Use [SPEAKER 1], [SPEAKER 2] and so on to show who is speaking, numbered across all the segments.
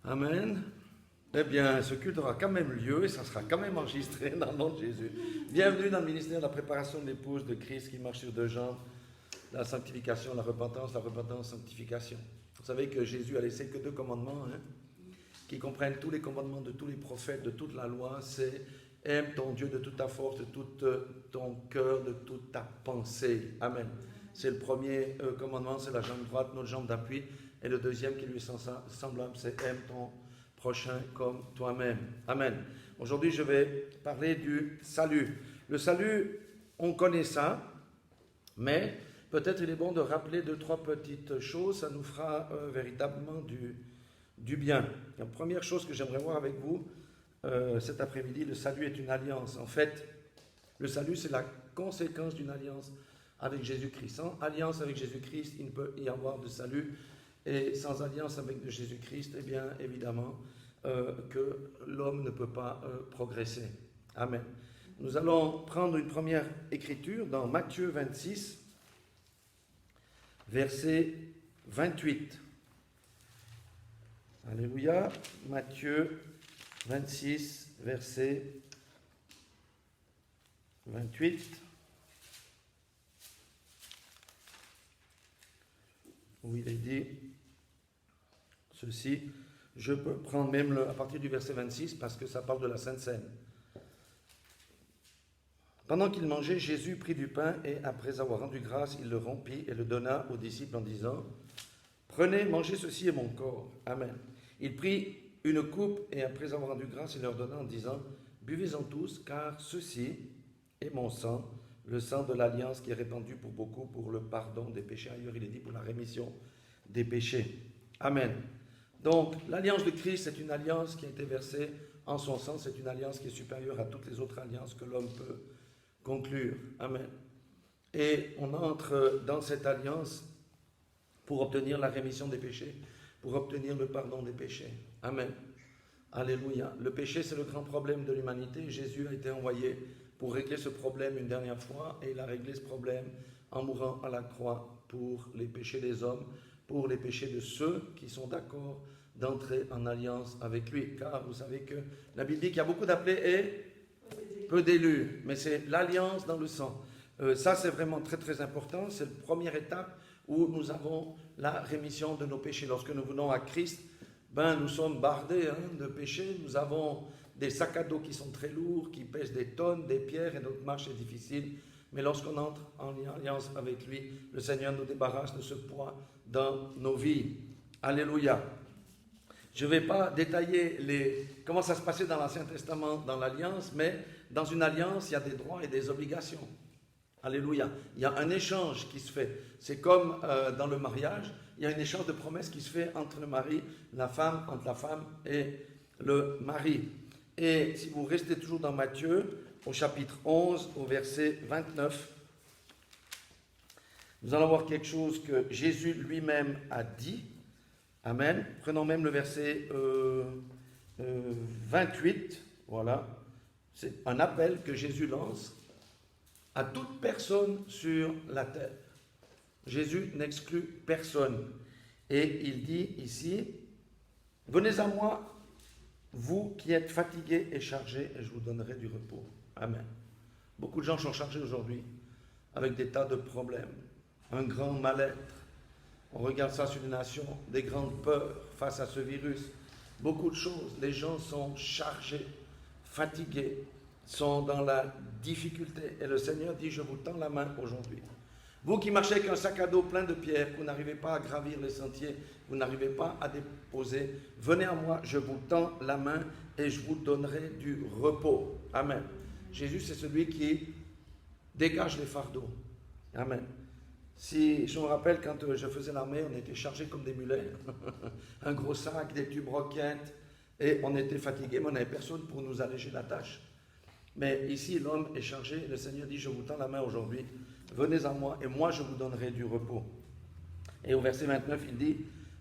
[SPEAKER 1] Amen. Eh bien, ce culte aura quand même lieu et ça sera quand même enregistré dans le nom de Jésus. Bienvenue dans le ministère de la préparation de l'épouse de Christ qui marche sur deux jambes, la sanctification, la repentance, sanctification. Vous savez que Jésus a laissé que deux commandements, qui comprennent tous les commandements de tous les prophètes, de toute la loi. C'est aime ton Dieu de toute ta force, de tout ton cœur, de toute ta pensée. Amen. C'est le premier commandement, c'est la jambe droite, notre jambe d'appui. Et le deuxième qui lui est semblable, c'est aime ton prochain comme toi-même. Amen. Aujourd'hui, je vais parler du salut. Le salut, on connaît ça, mais peut-être il est bon de rappeler deux, trois petites choses. Ça nous fera véritablement du bien. La première chose que j'aimerais voir avec vous cet après-midi, le salut est une alliance. En fait, le salut, c'est la conséquence d'une alliance avec Jésus-Christ. Sans alliance avec Jésus-Christ, il ne peut y avoir de salut. Et sans alliance avec Jésus-Christ, eh bien, évidemment, que l'homme ne peut pas progresser. Amen. Nous allons prendre une première écriture dans Matthieu 26, verset 28. Alléluia. Matthieu 26, verset 28. Où il est dit ceci. Je peux prendre même à partir du verset 26 parce que ça parle de la Sainte Seine. Pendant qu'il mangeait, Jésus prit du pain et après avoir rendu grâce, il le rompit et le donna aux disciples en disant « Prenez, mangez, ceci est mon corps. » Amen. Il prit une coupe et après avoir rendu grâce, il leur donna en disant « Buvez-en tous, car ceci est mon sang, le sang de l'alliance qui est répandu pour beaucoup pour le pardon des péchés. » Ailleurs, il est dit pour la rémission des péchés. Amen. Donc, l'alliance de Christ, c'est une alliance qui a été versée en son sang. C'est une alliance qui est supérieure à toutes les autres alliances que l'homme peut conclure. Amen. Et on entre dans cette alliance pour obtenir la rémission des péchés, pour obtenir le pardon des péchés. Amen. Alléluia. Le péché, c'est le grand problème de l'humanité. Jésus a été envoyé pour régler ce problème une dernière fois, et il a réglé ce problème en mourant à la croix pour les péchés des hommes, pour les péchés de ceux qui sont d'accord d'entrer en alliance avec lui. Car vous savez que la Bible dit qu'il y a beaucoup d'appelés et peu d'élus, mais c'est l'alliance dans le sang. Ça, c'est vraiment très très important. C'est la première étape où nous avons la rémission de nos péchés. Lorsque nous venons à Christ, nous sommes bardés de péchés. Nous avons des sacs à dos qui sont très lourds, qui pèsent des tonnes, des pierres, et notre marche est difficile. Mais lorsqu'on entre en alliance avec lui, le Seigneur nous débarrasse de ce poids dans nos vies. Alléluia. Je ne vais pas détailler comment ça se passait dans l'Ancien Testament, dans l'Alliance, mais dans une alliance, il y a des droits et des obligations. Alléluia. Il y a un échange qui se fait. C'est comme dans le mariage, il y a un échange de promesses qui se fait entre le mari, la femme, entre la femme et le mari. Et si vous restez toujours dans Matthieu, au chapitre 11, au verset 29, nous allons voir quelque chose que Jésus lui-même a dit. Amen. Prenons même le verset 28. Voilà. C'est un appel que Jésus lance à toute personne sur la terre. Jésus n'exclut personne. Et il dit ici, « Venez à moi, vous qui êtes fatigués et chargés, et je vous donnerai du repos. » Amen. Beaucoup de gens sont chargés aujourd'hui avec des tas de problèmes, un grand mal-être. On regarde ça sur les nations, des grandes peurs face à ce virus. Beaucoup de choses. Les gens sont chargés, fatigués, sont dans la difficulté. Et le Seigneur dit, je vous tends la main aujourd'hui. Vous qui marchez avec un sac à dos plein de pierres, vous n'arrivez pas à gravir les sentiers, vous n'arrivez pas à déposer, venez à moi, je vous tends la main et je vous donnerai du repos. Amen. Jésus, c'est celui qui dégage les fardeaux. Amen. Si je me rappelle, quand je faisais l'armée, on était chargés comme des mulets. Un gros sac, des tubes roquettes, et on était fatigués, mais on n'avait personne pour nous alléger la tâche. Mais ici, l'homme est chargé, le Seigneur dit, je vous tends la main aujourd'hui, venez à moi, et moi je vous donnerai du repos. Et au verset 29, il dit,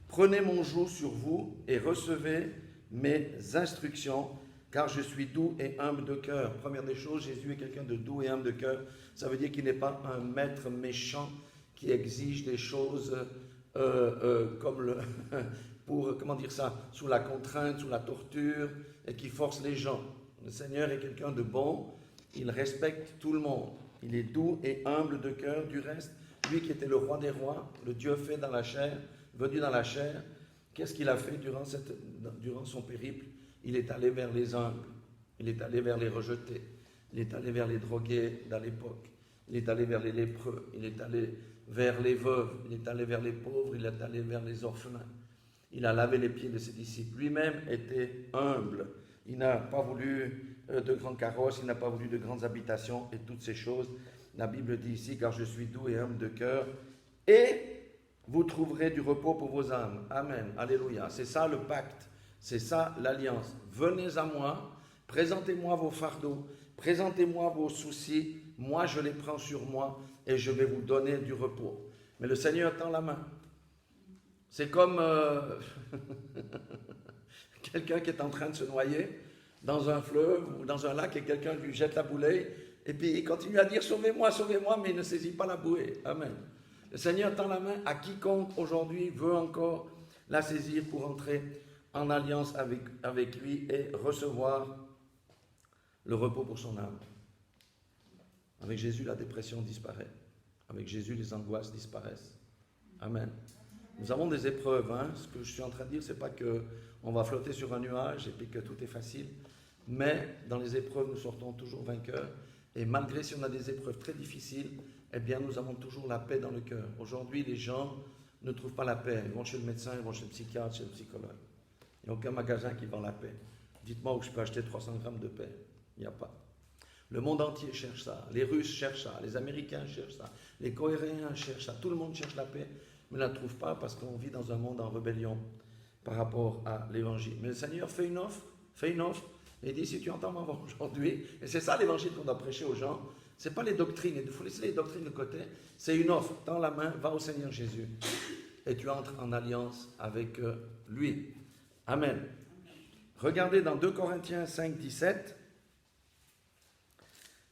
[SPEAKER 1] prenez mon joug sur vous, et recevez mes instructions, car je suis doux et humble de cœur. Première des choses, Jésus est quelqu'un de doux et humble de cœur. Ça veut dire qu'il n'est pas un maître méchant, qui exige des choses pour, comment dire ça, sous la contrainte, sous la torture, et qui force les gens. Le Seigneur est quelqu'un de bon, il respecte tout le monde. Il est doux et humble de cœur. Du reste, lui qui était le roi des rois, le Dieu fait dans la chair, venu dans la chair, qu'est-ce qu'il a fait durant son périple? Il est allé vers les humbles, il est allé vers les rejetés, il est allé vers les drogués dans l'époque, il est allé vers les lépreux, il est allé vers les veuves, il est allé vers les pauvres, il est allé vers les orphelins. Il a lavé les pieds de ses disciples. Lui-même était humble. Il n'a pas voulu de grands carrosses, il n'a pas voulu de grandes habitations et toutes ces choses. La Bible dit ici, car je suis doux et humble de cœur, et vous trouverez du repos pour vos âmes. Amen. Alléluia. C'est ça le pacte. C'est ça l'alliance. Venez à moi, présentez-moi vos fardeaux, présentez-moi vos soucis. Moi, je les prends sur moi et je vais vous donner du repos. Mais le Seigneur tend la main. C'est comme quelqu'un qui est en train de se noyer dans un fleuve ou dans un lac et quelqu'un lui jette la bouteille et puis il continue à dire sauvez-moi, sauvez-moi, mais il ne saisit pas la bouée. Amen. Le Seigneur tend la main à quiconque aujourd'hui veut encore la saisir pour entrer en alliance avec lui et recevoir le repos pour son âme. Avec Jésus, la dépression disparaît. Avec Jésus, les angoisses disparaissent. Amen. Nous avons des épreuves. Ce que je suis en train de dire, ce n'est pas qu'on va flotter sur un nuage et puis que tout est facile. Mais dans les épreuves, nous sortons toujours vainqueurs. Et malgré si on a des épreuves très difficiles, eh bien, nous avons toujours la paix dans le cœur. Aujourd'hui, les gens ne trouvent pas la paix. Ils vont chez le médecin, ils vont chez le psychiatre, chez le psychologue. Il n'y a aucun magasin qui vend la paix. Dites-moi où je peux acheter 300 grammes de paix. Il n'y a pas. Le monde entier cherche ça. Les Russes cherchent ça. Les Américains cherchent ça. Les Coréens cherchent ça. Tout le monde cherche la paix, mais ne la trouve pas parce qu'on vit dans un monde en rébellion par rapport à l'évangile. Mais le Seigneur fait une offre, et dit, si tu entends ma voix aujourd'hui, et c'est ça l'évangile qu'on doit prêcher aux gens, ce n'est pas les doctrines, il faut laisser les doctrines de côté, c'est une offre, tends la main, va au Seigneur Jésus, et tu entres en alliance avec lui. Amen. Regardez dans 2 Corinthiens 5, 17,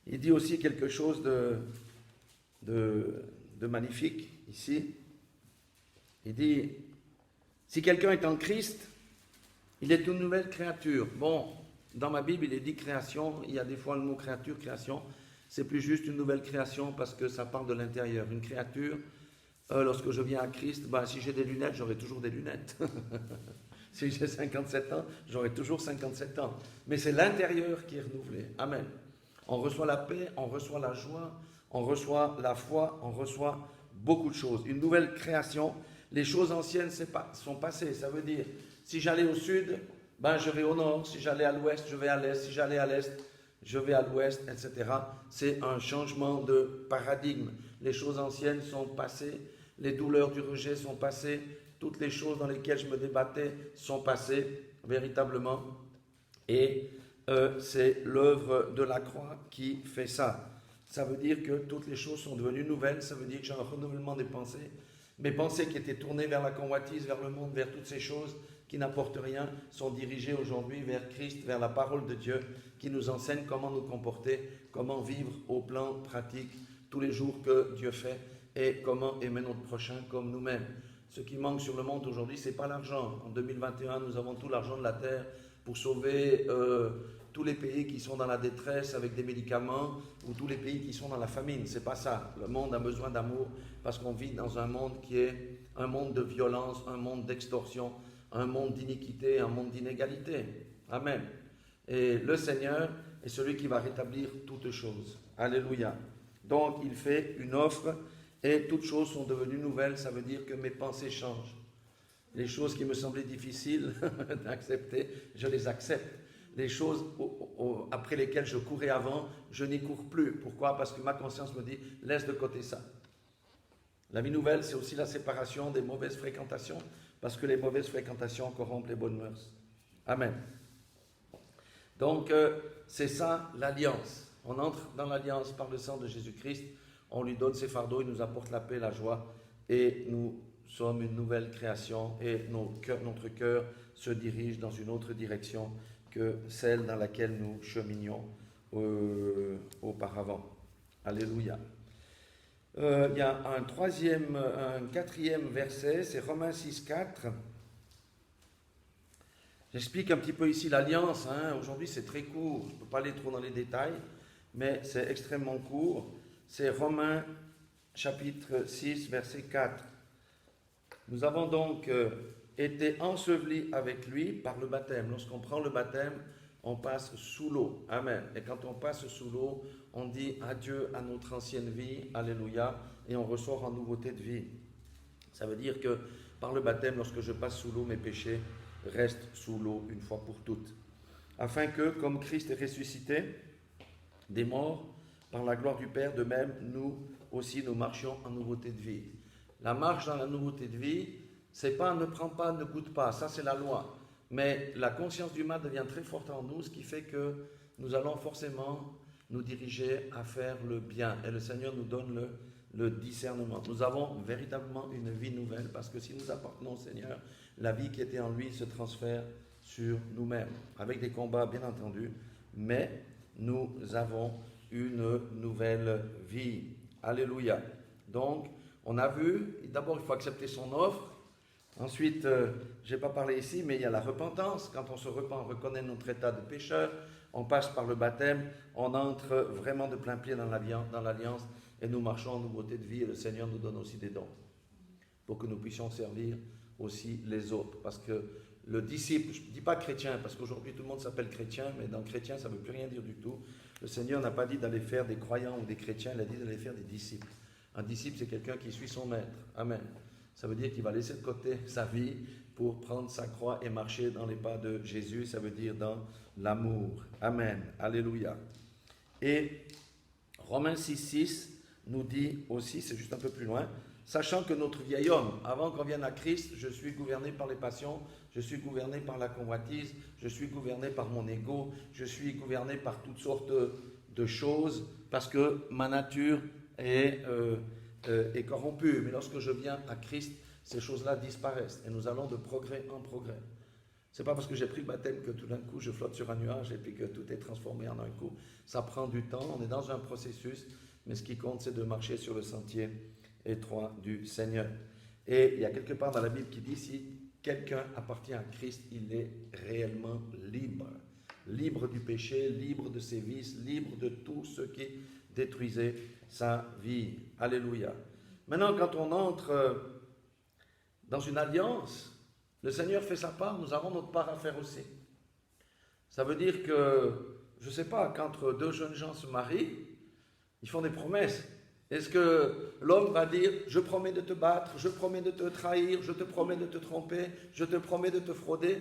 [SPEAKER 1] il dit aussi quelque chose de magnifique ici. Il dit, si quelqu'un est en Christ, il est une nouvelle créature. Bon, dans ma Bible, il est dit création, il y a des fois le mot créature, création, c'est plus juste une nouvelle création parce que ça parle de l'intérieur. Une créature, lorsque je viens à Christ, si j'ai des lunettes, j'aurai toujours des lunettes. Si j'ai 57 ans, j'aurai toujours 57 ans. Mais c'est l'intérieur qui est renouvelé. Amen. On reçoit la paix, on reçoit la joie, on reçoit la foi, on reçoit beaucoup de choses. Une nouvelle création. Les choses anciennes sont passées. Ça veut dire, si j'allais au sud, je vais au nord. Si j'allais à l'ouest, je vais à l'est. Si j'allais à l'est, je vais à l'ouest, etc. C'est un changement de paradigme. Les choses anciennes sont passées. Les douleurs du rejet sont passées. Toutes les choses dans lesquelles je me débattais sont passées, véritablement. Et c'est l'œuvre de la croix qui fait ça. Ça veut dire que toutes les choses sont devenues nouvelles. Ça veut dire que j'ai un renouvellement des pensées. Mes pensées qui étaient tournées vers la convoitise, vers le monde, vers toutes ces choses qui n'apportent rien, sont dirigées aujourd'hui vers Christ, vers la parole de Dieu, qui nous enseigne comment nous comporter, comment vivre au plan pratique tous les jours que Dieu fait et comment aimer notre prochain comme nous-mêmes. Ce qui manque sur le monde aujourd'hui, ce n'est pas l'argent. En 2021, nous avons tout l'argent de la terre pour sauver tous les pays qui sont dans la détresse avec des médicaments ou tous les pays qui sont dans la famine. Ce n'est pas ça. Le monde a besoin d'amour parce qu'on vit dans un monde qui est un monde de violence, un monde d'extorsion, un monde d'iniquité, un monde d'inégalité. Amen. Et le Seigneur est celui qui va rétablir toutes choses. Alléluia. Donc, il fait une offre et toutes choses sont devenues nouvelles. Ça veut dire que mes pensées changent. Les choses qui me semblaient difficiles d'accepter, je les accepte. Les choses après lesquelles je courais avant, je n'y cours plus. Pourquoi? Parce que ma conscience me dit, laisse de côté ça. La vie nouvelle, c'est aussi la séparation des mauvaises fréquentations, parce que les mauvaises fréquentations corrompent les bonnes mœurs. Amen. Donc, c'est ça l'alliance. On entre dans l'alliance par le sang de Jésus-Christ, on lui donne ses fardeaux, il nous apporte la paix, la joie, et nous sommes une nouvelle création, et notre cœur se dirige dans une autre direction que celle dans laquelle nous cheminions auparavant. Alléluia. Il y a un quatrième verset, c'est Romains 6, 4. J'explique un petit peu ici l'alliance. Aujourd'hui, c'est très court. Je ne peux pas aller trop dans les détails, mais c'est extrêmement court. C'est Romains chapitre 6, verset 4. Nous avons donc été ensevelis avec lui par le baptême. Lorsqu'on prend le baptême, on passe sous l'eau. Amen. Et quand on passe sous l'eau, on dit adieu à notre ancienne vie. Alléluia. Et on ressort en nouveauté de vie. Ça veut dire que par le baptême, lorsque je passe sous l'eau, mes péchés restent sous l'eau une fois pour toutes. Afin que, comme Christ est ressuscité des morts, par la gloire du Père, de même, nous aussi, nous marchions en nouveauté de vie. La marche dans la nouveauté de vie, c'est pas ne prends pas, ne goûte pas, ça c'est la loi. Mais la conscience du mal devient très forte en nous, ce qui fait que nous allons forcément nous diriger à faire le bien. Et le Seigneur nous donne le discernement. Nous avons véritablement une vie nouvelle, parce que si nous appartenons au Seigneur, la vie qui était en lui se transfère sur nous-mêmes, avec des combats bien entendu, mais nous avons une nouvelle vie. Alléluia. Donc, on a vu, d'abord il faut accepter son offre. Ensuite, je n'ai pas parlé ici, mais il y a la repentance. Quand on se repent, on reconnaît notre état de pécheur, on passe par le baptême, on entre vraiment de plein pied dans l'alliance et nous marchons en nouveauté de vie et le Seigneur nous donne aussi des dons pour que nous puissions servir aussi les autres. Parce que le disciple, je ne dis pas chrétien, parce qu'aujourd'hui tout le monde s'appelle chrétien, mais dans chrétien ça ne veut plus rien dire du tout. Le Seigneur n'a pas dit d'aller faire des croyants ou des chrétiens, il a dit d'aller faire des disciples. Un disciple, c'est quelqu'un qui suit son maître. Amen. Ça veut dire qu'il va laisser de côté sa vie pour prendre sa croix et marcher dans les pas de Jésus. Ça veut dire dans l'amour. Amen. Alléluia. Et Romains 6, 6 nous dit aussi, c'est juste un peu plus loin, sachant que notre vieil homme, avant qu'on vienne à Christ, je suis gouverné par les passions, je suis gouverné par la convoitise, je suis gouverné par mon ego, je suis gouverné par toutes sortes de choses, parce que ma nature est corrompue. Mais lorsque je viens à Christ, ces choses-là disparaissent, et nous allons de progrès en progrès. C'est pas parce que j'ai pris le baptême que tout d'un coup je flotte sur un nuage et puis que tout est transformé en un coup. Ça prend du temps, on est dans un processus, mais ce qui compte c'est de marcher sur le sentier étroit du Seigneur. Et il y a quelque part dans la Bible qui dit, si quelqu'un appartient à Christ, il est réellement libre. Libre du péché, libre de ses vices, libre de tout ce qui détruisait sa vie. Alléluia. Maintenant, quand on entre dans une alliance, le Seigneur fait sa part, nous avons notre part à faire aussi. Ça veut dire que, je ne sais pas, quand deux jeunes gens se marient, ils font des promesses. Est-ce que l'homme va dire, je promets de te battre, je promets de te trahir, je te promets de te tromper, je te promets de te frauder?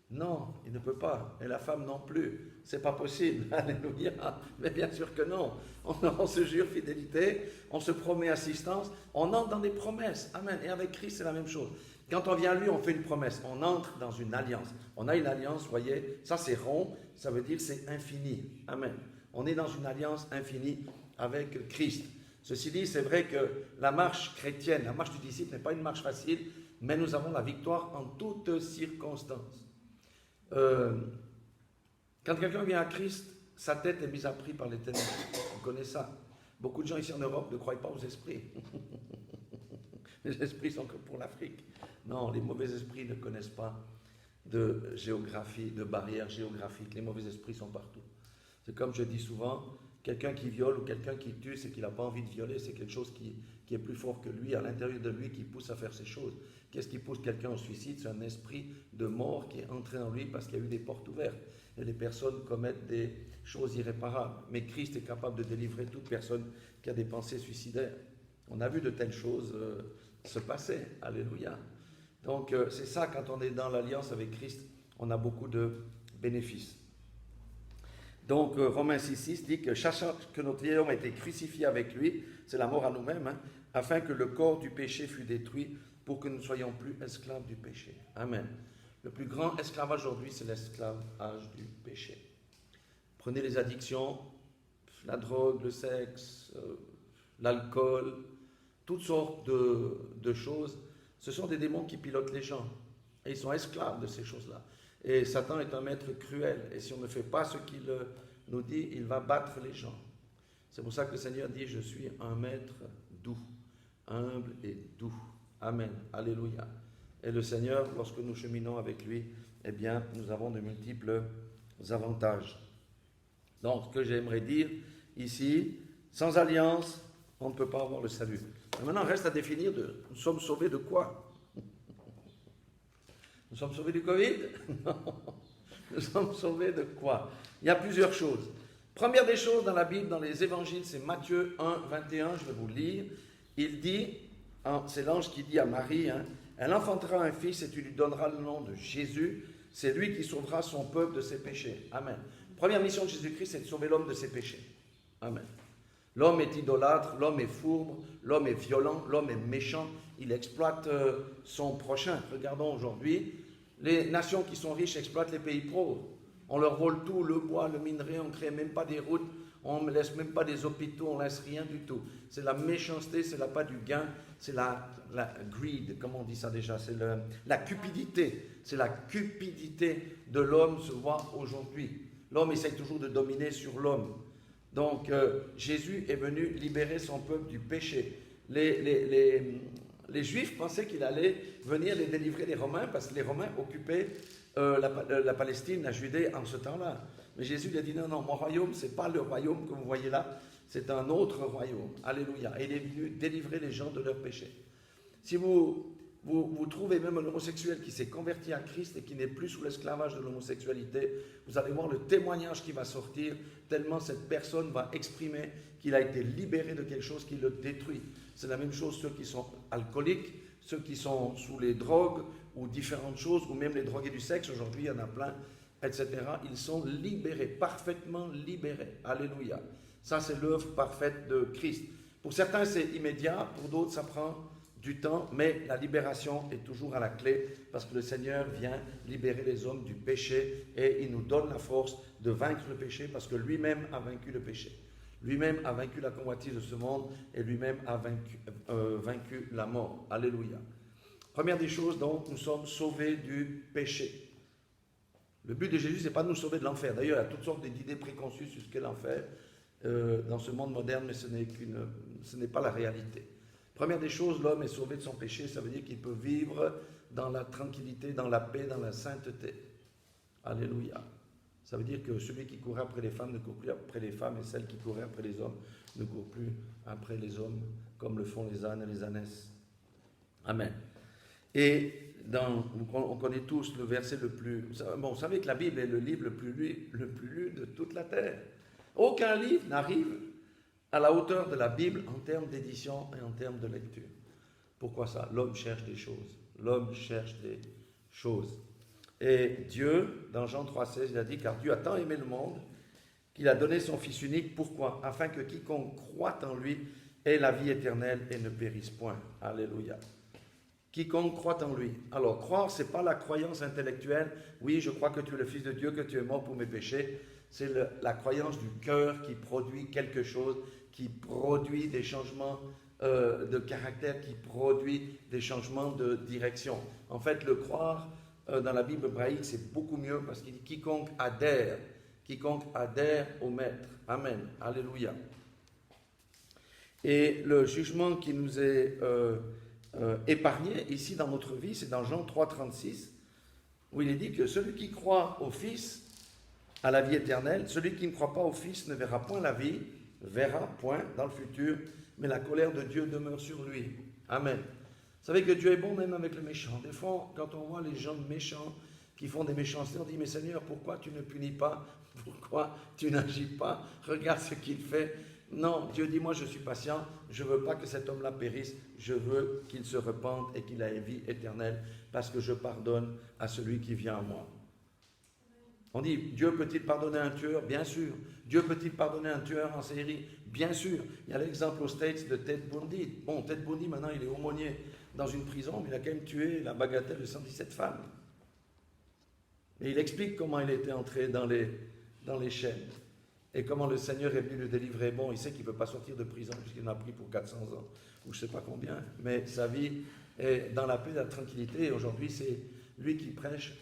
[SPEAKER 1] Non, il ne peut pas. Et la femme non plus. C'est pas possible. Alléluia. Mais bien sûr que non. On se jure fidélité, on se promet assistance, on entre dans des promesses. Amen. Et avec Christ, c'est la même chose. Quand on vient à lui, on fait une promesse. On entre dans une alliance. On a une alliance, vous voyez, ça c'est rond, ça veut dire c'est infini. Amen. On est dans une alliance infinie avec Christ. Ceci dit, c'est vrai que la marche chrétienne, la marche du disciple n'est pas une marche facile, mais nous avons la victoire en toutes circonstances. Quand quelqu'un vient à Christ, sa tête est mise à prix par les ténèbres. On connaît ça. Beaucoup de gens ici en Europe ne croient pas aux esprits. Les esprits sont que pour l'Afrique. Non, les mauvais esprits ne connaissent pas de géographie, de barrières géographiques. Les mauvais esprits sont partout. C'est comme je dis souvent, quelqu'un qui viole ou quelqu'un qui tue, c'est qu'il n'a pas envie de violer, c'est quelque chose qui est plus fort que lui, à l'intérieur de lui, qui pousse à faire ces choses. Qu'est-ce qui pousse quelqu'un au suicide? C'est un esprit de mort qui est entré en lui parce qu'il y a eu des portes ouvertes. Et les personnes commettent des choses irréparables. Mais Christ est capable de délivrer toute personne qui a des pensées suicidaires. On a vu de telles choses se passer. Alléluia. Donc c'est ça, quand on est dans l'alliance avec Christ, on a beaucoup de bénéfices. Donc Romains 6,6 dit que sachant que notre vieil homme a été crucifié avec lui, c'est la mort à nous-mêmes, afin que le corps du péché fût détruit pour que nous ne soyons plus esclaves du péché. Amen. Le plus grand esclavage aujourd'hui, c'est l'esclavage du péché. Prenez les addictions, la drogue, le sexe, l'alcool, toutes sortes de choses. Ce sont des démons qui pilotent les gens. Et ils sont esclaves de ces choses-là. Et Satan est un maître cruel. Et si on ne fait pas ce qu'il nous dit, il va battre les gens. C'est pour ça que le Seigneur dit, je suis un maître doux. Humble et doux. Amen. Alléluia. Et le Seigneur, lorsque nous cheminons avec lui, eh bien, nous avons de multiples avantages. Donc, ce que j'aimerais dire ici, sans alliance, on ne peut pas avoir le salut. Et maintenant, reste à définir nous sommes sauvés de quoi? Nous sommes sauvés du Covid? Non. Nous sommes sauvés de quoi? Il y a plusieurs choses. Première des choses dans la Bible, dans les évangiles, c'est Matthieu 1, 21, je vais vous le lire. Il dit, c'est l'ange qui dit à Marie, elle enfantera un fils et tu lui donneras le nom de Jésus. C'est lui qui sauvera son peuple de ses péchés. Amen. Première mission de Jésus-Christ, c'est de sauver l'homme de ses péchés. Amen. L'homme est idolâtre, l'homme est fourbe, l'homme est violent, l'homme est méchant. Il exploite son prochain. Regardons aujourd'hui, les nations qui sont riches exploitent les pays pauvres. On leur vole tout, le bois, le minerai, on ne crée même pas des routes, on ne laisse même pas des hôpitaux, on ne laisse rien du tout. C'est la méchanceté, c'est pas du gain, c'est la greed, comment on dit ça déjà? C'est la cupidité. C'est la cupidité de l'homme se voit aujourd'hui. L'homme essaye toujours de dominer sur l'homme. Donc, Jésus est venu libérer son peuple du péché. Les Juifs pensaient qu'il allait venir les délivrer des Romains parce que les Romains occupaient la Palestine, la Judée en ce temps-là. Mais Jésus lui a dit non, mon royaume, ce n'est pas le royaume que vous voyez là, c'est un autre royaume. Alléluia. Et il est venu délivrer les gens de leurs péchés. Si vous trouvez même un homosexuel qui s'est converti à Christ et qui n'est plus sous l'esclavage de l'homosexualité, vous allez voir le témoignage qui va sortir, tellement cette personne va exprimer qu'il a été libéré de quelque chose qui le détruit. C'est la même chose ceux qui sont alcooliques, ceux qui sont sous les drogues ou différentes choses, ou même les drogués du sexe, aujourd'hui il y en a plein, etc. Ils sont libérés, parfaitement libérés. Alléluia. Ça c'est l'œuvre parfaite de Christ. Pour certains c'est immédiat, pour d'autres ça prend du temps, mais la libération est toujours à la clé parce que le Seigneur vient libérer les hommes du péché et il nous donne la force de vaincre le péché parce que lui-même a vaincu le péché. Lui-même a vaincu la convoitise de ce monde et lui-même a vaincu la mort. Alléluia. Première des choses, donc, nous sommes sauvés du péché. Le but de Jésus, ce n'est pas de nous sauver de l'enfer. D'ailleurs, il y a toutes sortes d'idées préconçues sur ce qu'est l'enfer dans ce monde moderne, mais ce n'est pas la réalité. Première des choses, l'homme est sauvé de son péché, ça veut dire qu'il peut vivre dans la tranquillité, dans la paix, dans la sainteté. Alléluia. Ça veut dire que celui qui courait après les femmes ne court plus après les femmes et celle qui courait après les hommes ne court plus après les hommes comme le font les ânes et les ânesses. Amen. Et on connaît tous le verset le plus... Bon, vous savez que la Bible est le livre le plus lu de toute la terre. Aucun livre n'arrive à la hauteur de la Bible en termes d'édition et en termes de lecture. Pourquoi ça? L'homme cherche des choses. L'homme cherche des choses. Et Dieu, dans Jean 3,16, il a dit, car Dieu a tant aimé le monde qu'il a donné son Fils unique. Pourquoi? Afin que quiconque croit en lui ait la vie éternelle et ne périsse point. Alléluia. Quiconque croit en lui. Alors, croire, ce n'est pas la croyance intellectuelle. Oui, je crois que tu es le Fils de Dieu, que tu es mort pour mes péchés. C'est la croyance du cœur qui produit quelque chose, qui produit des changements de caractère, qui produit des changements de direction. En fait, le croire dans la Bible hébraïque, c'est beaucoup mieux parce qu'il dit quiconque adhère au Maître. Amen. Alléluia. Et le jugement qui nous est épargné ici dans notre vie, c'est dans Jean 3,36, où il est dit que celui qui croit au Fils a la vie éternelle, celui qui ne croit pas au Fils ne verra point la vie, verra point dans le futur, mais la colère de Dieu demeure sur lui. Amen. Vous savez que Dieu est bon même avec le méchant. Des fois, quand on voit les gens méchants qui font des méchancetés, on dit, mais Seigneur, pourquoi tu ne punis pas? Pourquoi tu n'agis pas? Regarde ce qu'il fait. Non, Dieu dit, moi je suis patient, je ne veux pas que cet homme-là périsse, je veux qu'il se repente et qu'il ait une vie éternelle, parce que je pardonne à celui qui vient à moi. On dit, Dieu peut-il pardonner un tueur? Bien sûr. Dieu peut-il pardonner un tueur en série? Bien sûr. Il y a l'exemple aux States de Ted Bundy. Bon, Ted Bundy, maintenant, il est aumônier dans une prison, mais il a quand même tué la bagatelle de 117 femmes. Et il explique comment il était entré dans les chaînes et comment le Seigneur est venu le délivrer. Bon, il sait qu'il ne peut pas sortir de prison puisqu'il en a pris pour 400 ans, ou je ne sais pas combien, mais sa vie est dans la paix et la tranquillité. Et aujourd'hui, c'est lui qui prêche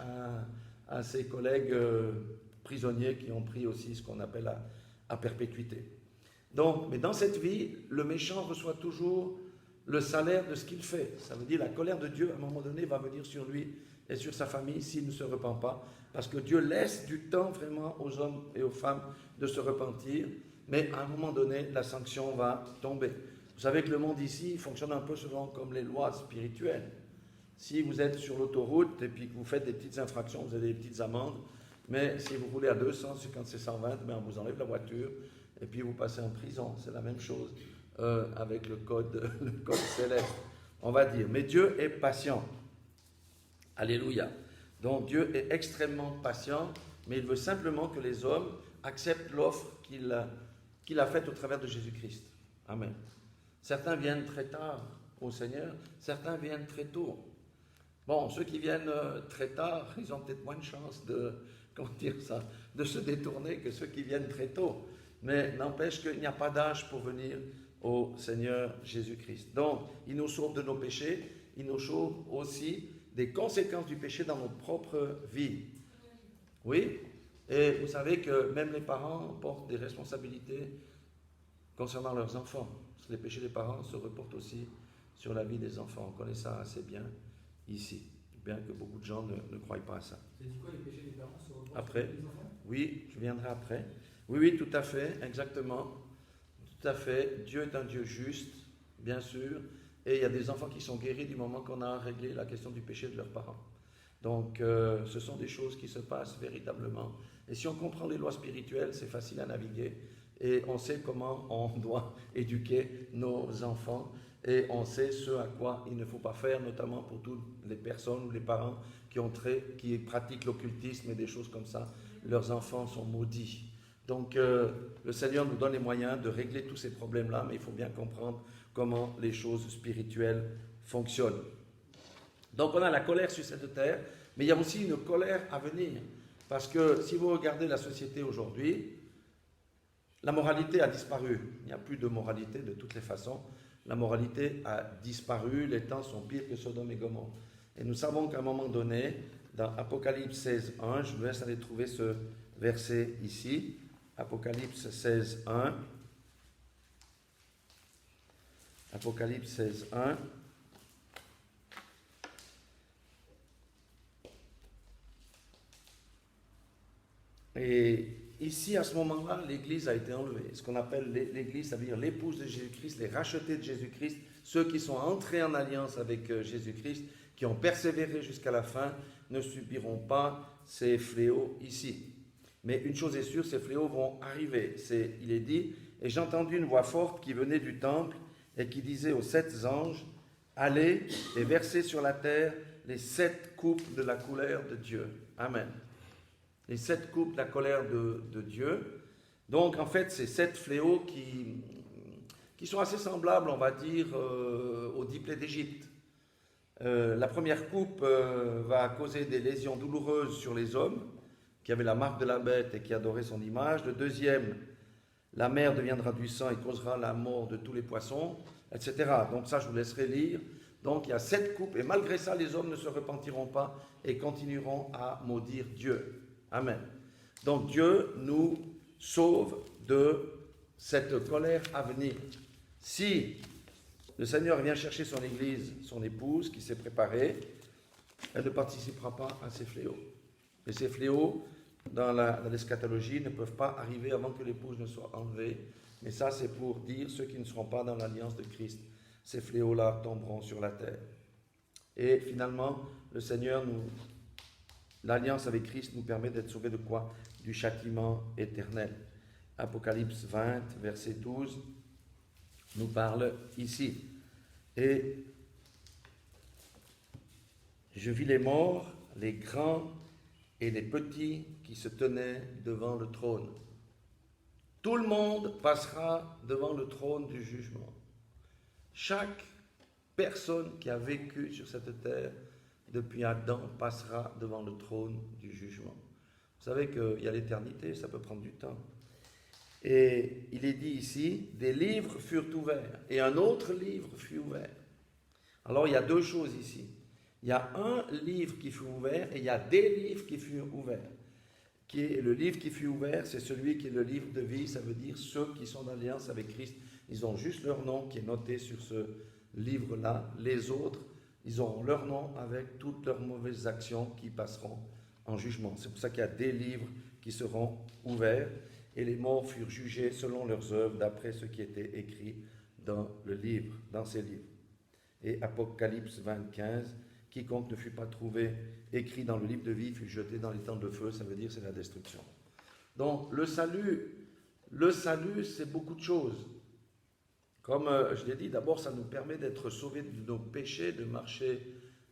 [SPEAKER 1] à ses collègues prisonniers qui ont pris aussi ce qu'on appelle à perpétuité. Donc, mais dans cette vie, le méchant reçoit toujours le salaire de ce qu'il fait. Ça veut dire la colère de Dieu, à un moment donné, va venir sur lui et sur sa famille s'il ne se repent pas. Parce que Dieu laisse du temps vraiment aux hommes et aux femmes de se repentir. Mais à un moment donné, la sanction va tomber. Vous savez que le monde ici fonctionne un peu selon comme les lois spirituelles. Si vous êtes sur l'autoroute et puis que vous faites des petites infractions, vous avez des petites amendes. Mais si vous roulez à 200, quand c'est 120, on vous enlève la voiture et puis vous passez en prison. C'est la même chose avec le code céleste, on va dire. Mais Dieu est patient. Alléluia. Donc Dieu est extrêmement patient, mais il veut simplement que les hommes acceptent l'offre qu'il a faite au travers de Jésus-Christ. Amen. Certains viennent très tard au Seigneur, certains viennent très tôt. Bon, ceux qui viennent très tard, ils ont peut-être moins de chance de se détourner que ceux qui viennent très tôt. Mais n'empêche qu'il n'y a pas d'âge pour venir au Seigneur Jésus-Christ. Donc, il nous sauve de nos péchés, il nous sauve aussi des conséquences du péché dans notre propre vie. Oui, et vous savez que même les parents portent des responsabilités concernant leurs enfants. Parce que les péchés des parents se reportent aussi sur la vie des enfants. On connaît ça assez bien ici, bien que beaucoup de gens ne croient pas à ça.
[SPEAKER 2] Vous avez dit quoi, les péchés des parents se reportent
[SPEAKER 1] après,
[SPEAKER 2] sur les enfants?
[SPEAKER 1] Oui, je viendrai après. Oui, tout à fait, exactement. Tout à fait. Dieu est un Dieu juste, bien sûr. Et il y a des enfants qui sont guéris du moment qu'on a réglé la question du péché de leurs parents. Donc, ce sont des choses qui se passent véritablement. Et si on comprend les lois spirituelles, c'est facile à naviguer. Et on sait comment on doit éduquer nos enfants. Et on sait ce à quoi il ne faut pas faire, notamment pour toutes les personnes ou les parents qui pratiquent l'occultisme et des choses comme ça. Leurs enfants sont maudits. Donc, le Seigneur nous donne les moyens de régler tous ces problèmes-là, mais il faut bien comprendre comment les choses spirituelles fonctionnent. Donc, on a la colère sur cette terre, mais il y a aussi une colère à venir. Parce que si vous regardez la société aujourd'hui, la moralité a disparu. Il n'y a plus de moralité de toutes les façons. La moralité a disparu, les temps sont pires que Sodome et Gomorrhe. Et nous savons qu'à un moment donné, dans Apocalypse 16.1, je vous laisse aller trouver ce verset ici, Apocalypse 16.1. Apocalypse 16.1. Et ici, à ce moment-là, l'Église a été enlevée. Ce qu'on appelle l'Église, ça veut dire l'épouse de Jésus-Christ, les rachetés de Jésus-Christ, ceux qui sont entrés en alliance avec Jésus-Christ, qui ont persévéré jusqu'à la fin, ne subiront pas ces fléaux ici. Mais une chose est sûre, ces fléaux vont arriver. Il est dit, et j'ai entendu une voix forte qui venait du temple et qui disait aux 7 anges, allez et versez sur la terre les 7 coupes de la colère de Dieu. Amen. Les 7 coupes de la colère de Dieu. Donc, en fait, c'est 7 fléaux qui sont assez semblables, on va dire, aux 10 plaies d'Égypte. La première coupe va causer des lésions douloureuses sur les hommes qui avaient la marque de la bête et qui adoraient son image. Le deuxième, la mer deviendra du sang et causera la mort de tous les poissons, etc. Donc ça, je vous laisserai lire. Donc il y a 7 coupes et malgré ça, les hommes ne se repentiront pas et continueront à maudire Dieu. Amen. Donc Dieu nous sauve de cette colère à venir. Si le Seigneur vient chercher son Église, son épouse qui s'est préparée, elle ne participera pas à ces fléaux. Et ces fléaux, dans l'eschatologie, ne peuvent pas arriver avant que l'épouse ne soit enlevée. Mais ça, c'est pour dire ceux qui ne seront pas dans l'alliance de Christ. Ces fléaux-là tomberont sur la terre. Et finalement, le Seigneur l'alliance avec Christ nous permet d'être sauvés de quoi? Du châtiment éternel. Apocalypse 20, verset 12, nous parle ici. Et je vis les morts, les grands et les petits qui se tenaient devant le trône. Tout le monde passera devant le trône du jugement. Chaque personne qui a vécu sur cette terre depuis Adam passera devant le trône du jugement. Vous savez qu'il y a l'éternité, ça peut prendre du temps. Et il est dit ici, des livres furent ouverts, et un autre livre fut ouvert. Alors il y a 2 choses ici. Il y a un livre qui fut ouvert, et il y a des livres qui furent ouverts. qui est le livre qui fut ouvert, c'est celui qui est le livre de vie, ça veut dire ceux qui sont en alliance avec Christ, ils ont juste leur nom qui est noté sur ce livre-là. Les autres, ils auront leur nom avec toutes leurs mauvaises actions qui passeront en jugement. C'est pour ça qu'il y a des livres qui seront ouverts et les morts furent jugés selon leurs œuvres d'après ce qui était écrit dans le livre, dans ces livres. Et Apocalypse 25, quiconque ne fut pas trouvé écrit dans le livre de vie fut jeté dans les temps de feu, ça veut dire c'est la destruction. Donc le salut c'est beaucoup de choses. Comme je l'ai dit, d'abord ça nous permet d'être sauvés de nos péchés, de marcher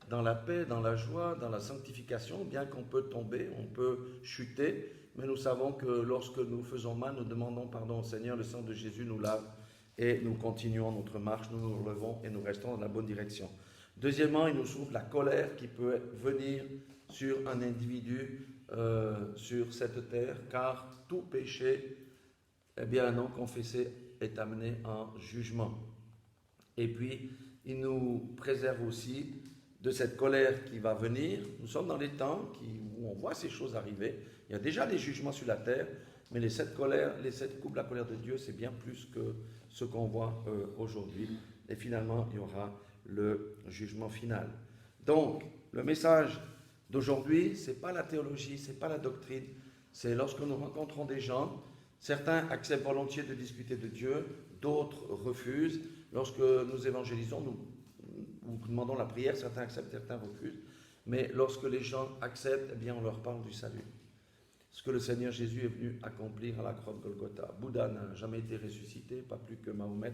[SPEAKER 1] dans la paix, dans la joie, dans la sanctification, bien qu'on peut tomber, on peut chuter, mais nous savons que lorsque nous faisons mal, nous demandons pardon au Seigneur, le sang de Jésus nous lave et nous continuons notre marche, nous nous relevons et nous restons dans la bonne direction. Deuxièmement, il nous sauve la colère qui peut venir sur un individu sur cette terre, car tout péché, eh bien non confessé, est amené en jugement. Et puis, il nous préserve aussi de cette colère qui va venir. Nous sommes dans les temps où on voit ces choses arriver. Il y a déjà des jugements sur la terre, mais les 7 coupes de la colère de Dieu, c'est bien plus que ce qu'on voit aujourd'hui. Et finalement, il y aura le jugement final. Donc, le message d'aujourd'hui, ce n'est pas la théologie, ce n'est pas la doctrine, c'est lorsque nous rencontrons des gens, certains acceptent volontiers de discuter de Dieu, d'autres refusent. Lorsque nous évangélisons, nous demandons la prière, certains acceptent, certains refusent. Mais lorsque les gens acceptent, eh bien, on leur parle du salut. Ce que le Seigneur Jésus est venu accomplir à la croix de Golgotha. Bouddha n'a jamais été ressuscité, pas plus que Mahomet.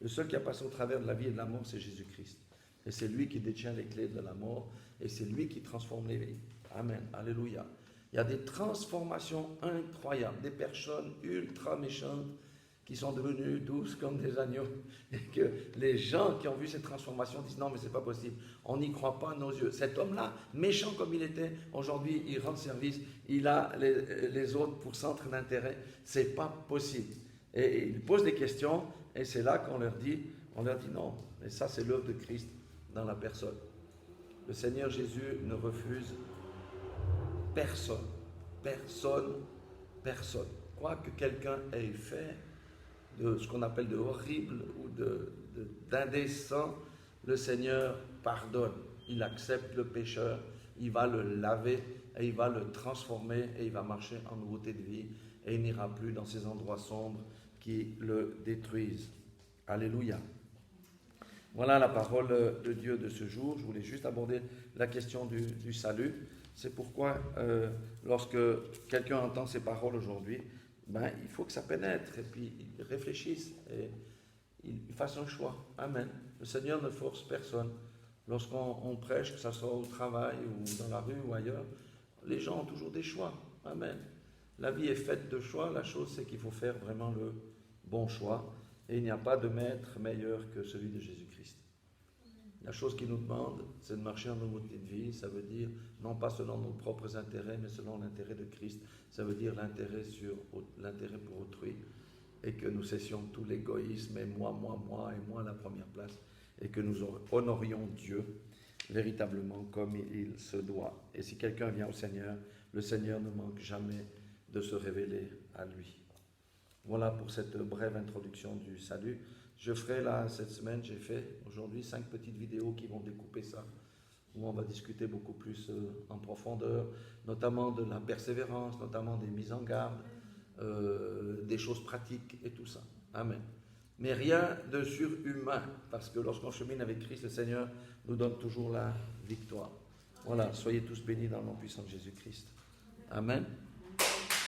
[SPEAKER 1] Le seul qui a passé au travers de la vie et de la mort, c'est Jésus-Christ. Et c'est lui qui détient les clés de la mort, et c'est lui qui transforme les vies. Amen, alléluia. Il y a des transformations incroyables, des personnes ultra méchantes qui sont devenues douces comme des agneaux, et que les gens qui ont vu cette transformation disent non mais c'est pas possible, on n'y croit pas à nos yeux. Cet homme-là, méchant comme il était, aujourd'hui il rend service, il a les autres pour centre d'intérêt, c'est pas possible. Et il pose des questions, et c'est là qu'on leur dit non, et ça c'est l'œuvre de Christ dans la personne. Le Seigneur Jésus ne refuse personne. Quoi que quelqu'un ait fait de ce qu'on appelle de horrible ou d'indécent, le Seigneur pardonne. Il accepte le pécheur, il va le laver et il va le transformer et il va marcher en nouveauté de vie et il n'ira plus dans ces endroits sombres qui le détruisent. Alléluia. Voilà la parole de Dieu de ce jour. Je voulais juste aborder la question du salut. C'est pourquoi lorsque quelqu'un entend ces paroles aujourd'hui, il faut que ça pénètre et puis il réfléchisse et il fasse un choix. Amen. Le Seigneur ne force personne. Lorsqu'on prêche, que ce soit au travail ou dans la rue ou ailleurs, les gens ont toujours des choix. Amen. La vie est faite de choix. La chose, c'est qu'il faut faire vraiment le bon choix. Et il n'y a pas de maître meilleur que celui de Jésus-Christ. La chose qu'il nous demande, c'est de marcher en nouveauté de vie. Ça veut dire, non pas selon nos propres intérêts, mais selon l'intérêt de Christ. Ça veut dire l'intérêt pour autrui. Et que nous cessions tout l'égoïsme, et moi à la première place. Et que nous honorions Dieu véritablement comme il se doit. Et si quelqu'un vient au Seigneur, le Seigneur ne manque jamais de se révéler à lui. Voilà pour cette brève introduction du salut. Je ferai cette semaine, j'ai fait aujourd'hui 5 petites vidéos qui vont découper ça, où on va discuter beaucoup plus en profondeur, notamment de la persévérance, notamment des mises en garde, des choses pratiques et tout ça. Amen. Mais rien de surhumain, parce que lorsqu'on chemine avec Christ, le Seigneur nous donne toujours la victoire. Voilà, soyez tous bénis dans le nom puissant de Jésus-Christ. Amen.